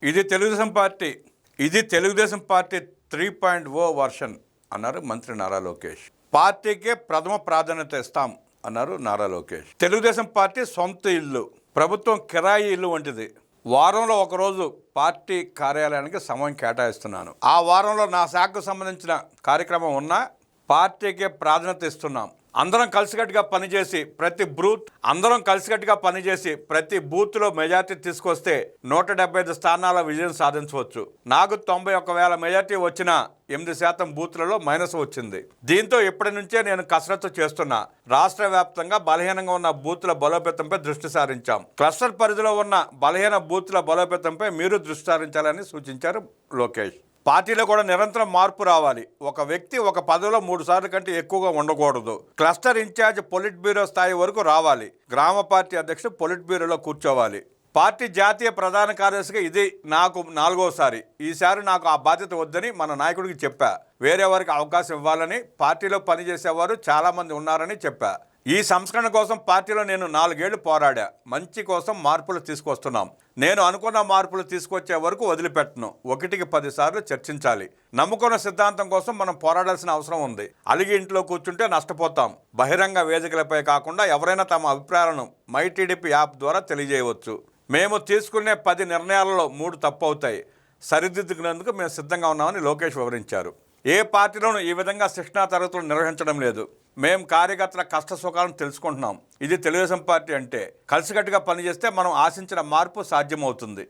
ఇది Telugu Desam party 3.0 version అన్నారు మంత్రి నారా లోకేష్. పార్టీకే ప్రథమ ప్రాధాన్యత ఇస్తాం అన్నారు నారా లోకేష్. తెలుగుదేశం పార్టీ సొంత ఇల్లు, ప్రభుత్వం కిరాయి ఇల్లు వంటిది. వారంలో ఒకరోజు పార్టీ కార్యాలయానికి సమయం కేటాయిస్తున్నాను. ఆ వారంలో నా శాఖకు సంబంధించిన కార్యక్రమం ఉన్నా పార్టీకే ప్రాధాన్యత ఇస్తున్నాం. అందరం కలిసికట్టుగా పనిచేసి ప్రతి బూత్లో మెజార్టీ తీసుకొస్తే 175 స్థానాల విజయం సాధించవచ్చు. నాకు 91,000 మెజార్టీ వచ్చినా 8% బూత్లలో మైనస్ వచ్చింది. దీంతో ఇప్పటి నుంచే నేను కసరత్తు చేస్తున్నా. రాష్ట్ర వ్యాప్తంగా బలహీనంగా ఉన్న బూత్ల బలోపేతంపై దృష్టి సారించాం. క్లస్టర్ పరిధిలో ఉన్న బలహీన బూత్ల బలోపేతంపై మీరు దృష్టి సారించాలని సూచించారు లోకేష్. పార్టీలో కూడా నిరంతరం మార్పు రావాలి. ఒక వ్యక్తి ఒక పదవిలో 3 సార్లు కంటే ఎక్కువగా ఉండకూడదు. క్లస్టర్ ఇన్ఛార్జ్ పొలిట్ బ్యూరో స్థాయి వరకు రావాలి. గ్రామ పార్టీ అధ్యక్షుడు పొలిట్ బ్యూరోలో కూర్చోవాలి. పార్టీ జాతీయ ప్రధాన కార్యదర్శిగా ఇది నాకు 4వసారి. ఈసారి నాకు ఆ బాధ్యత వద్దని మన నాయకుడికి చెప్పా. వేరే వారికి అవకాశం ఇవ్వాలని, పార్టీలో పనిచేసేవారు చాలామంది ఉన్నారని చెప్పా. ఈ సంస్కరణ కోసం పార్టీలో నేను 4 ఏళ్లు పోరాడా. మంచి కోసం మార్పులు తీసుకొస్తున్నాం. నేను అనుకున్న మార్పులు తీసుకొచ్చే వరకు వదిలిపెట్టను. 1కి 10 సార్లు చర్చించాలి. నమ్ముకున్న సిద్ధాంతం కోసం మనం పోరాడాల్సిన అవసరం ఉంది. అలిగి ఇంట్లో కూర్చుంటే నష్టపోతాం. బహిరంగ వేదికలపై కాకుండా ఎవరైనా తమ అభిప్రాయాలను మైటీడీపీ యాప్ ద్వారా తెలియజేయవచ్చు. మేము తీసుకునే 10 నిర్ణయాలలో 3 తప్పు అవుతాయి. సరిదిద్దుకునేందుకు మేము సిద్ధంగా ఉన్నామని లోకేష్ వివరించారు. ఏ పార్టీలోనూ ఈ విధంగా శిక్షణా తరగతులు నిర్వహించడం లేదు. మేము కార్యకర్తల కష్ట సుఖాలను తెలుసుకుంటున్నాం. ఇది తెలుగుదేశం పార్టీ అంటే. కలిసికట్టుగా పనిచేస్తే మనం ఆశించిన మార్పు సాధ్యమవుతుంది.